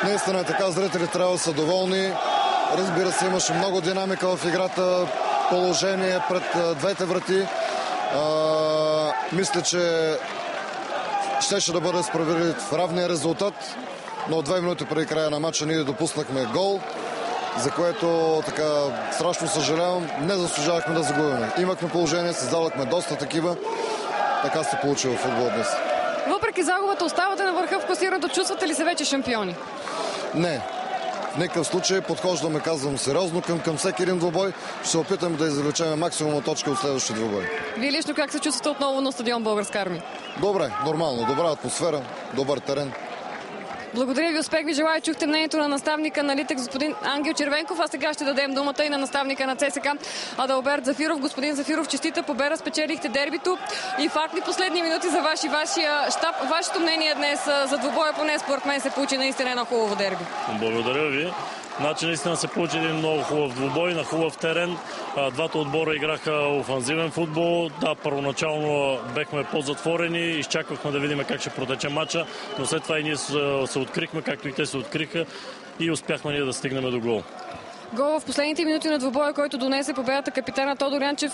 Наистина е така, зрителите трябва да са доволни. Разбира се, имаше много динамика в играта, положение пред двете врати. Мисля, че щеше да бъде справедлив равния резултат, но 2 минути преди края на матча ние допуснахме гол, за което така страшно съжалявам. Не заслужавахме да загубим. Имахме положение, създадохме доста такива. Така се получи в футбол днес. Въпреки загубата, оставате на върха в класирането. Чувствате ли се вече шампиони? Не. В никакъв случай подхождаме, казвам, сериозно към всеки един двубой. Ще се опитам да извлечем максимум от точки от следващия двубой. Вие лично как се чувствате отново на стадион Българска армия? Добре, нормално. Добра атмосфера, добър терен. Благодаря ви, успех ви желая. Чухте мнението на наставника на Литекс, господин Ангел Червенков. А сега ще дадем думата и на наставника на ЦСК Адалберт Зафиров. Господин Зафиров, честита победа, спечелихте дербито и фактни последни минути за вашия щаб. Вашето мнение днес за двубоя, поне според мен, се получи наистина едно хубаво дерби. Благодаря ви. Значи наистина се получи един много хубав двубой на хубав терен. Двата отбора играха офанзивен футбол. Да, първоначално бехме по-затворени, изчаквахме да видим как ще протече матча, но след това и ние се открихме, както и те се откриха и успяхме ние да стигнем до гол. Гол в последните минути на двубоя, който донесе победата капитана Тодор Янчев.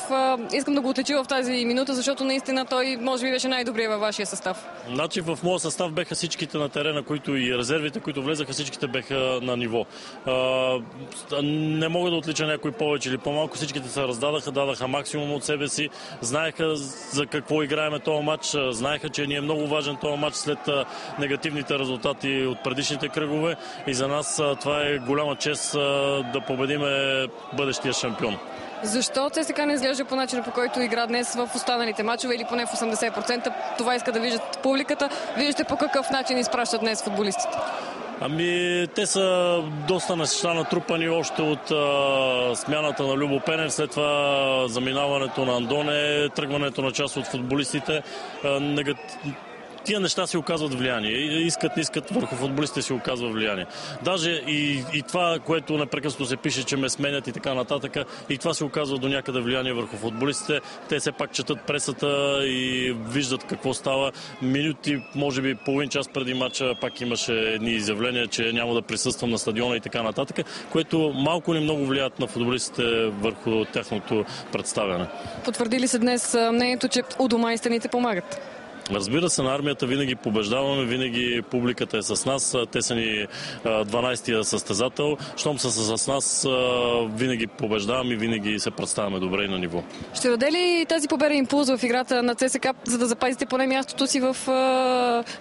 Искам да го отлича в тази минута, защото наистина той може би беше най-добрият във вашия състав. Значи в моя състав беха всичките на терена, които и резервите, които влезаха, всичките беха на ниво. Не мога да отлича някой повече или по-малко. Всичките се раздадаха, дадаха максимум от себе си. Знаеха за какво играеме този матч. Знаеха, че ни е много важен този матч след негативните резултати от предишните кръгове. И за нас това е голяма чест да победиме бъдещия шампион. Защо ЦСКА не изглежда по начина, по който игра днес в останалите мачове или поне в 80%? Това иска да виждат публиката. Виждате по какъв начин изпращат днес футболистите. Те са доста неща натрупани още от смяната на Любо Пенев, след това заминаването на Андоне, тръгването на част от футболистите. Тия неща си оказват влияние. Искат, не искат, върху футболистите си оказва влияние. Даже и това, което непрекъснато се пише, че ме сменят и така нататък, и това си оказва до някъде влияние върху футболистите. Те все пак четат пресата и виждат какво става. Минути, може би половин час преди матча, пак имаше едни изявления, че няма да присъствам на стадиона и така нататък, което малко или много влияят на футболистите върху тяхното представяне. Потвърди ли се днес мнението, че у дома и стените помагат? Разбира се, на армията винаги побеждаваме, винаги публиката е с нас, те са ни 12-тия състезател. Щом са с нас, винаги побеждаваме и винаги се представяме добре и на ниво. Ще даде ли тази победа импулс в играта на ЦСКА, за да запазите поне мястото си в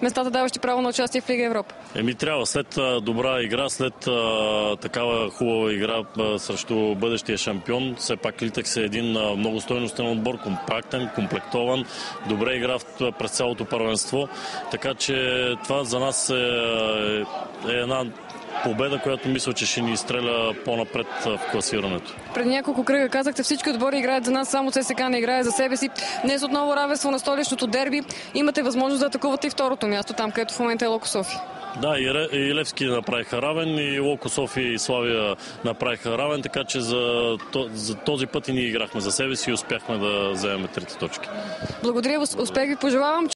местата, даващи право на участие в Лига Европа? Трябва. След добра игра, след такава хубава игра срещу бъдещия шампион, все пак Литекс е един много стойностен отбор, компактен, комплектован, добре игра през цялото първенство. Така че това за нас е една победа, която мисля, че ще ни изстреля по-напред в класирането. Преди няколко кръга казахте, всички отбори играят за нас, само ЦСКА не играе за себе си. Днес отново равенство на столичното дерби. Имате възможност да атакувате и второто място, там където в момента е Локо София. Да, и Левски направиха равен, и Локо София и Славия направиха равен, така че за този път и ние играхме за себе си и успяхме да вземем 3 точки. Благодаря, успех ви пожелавам.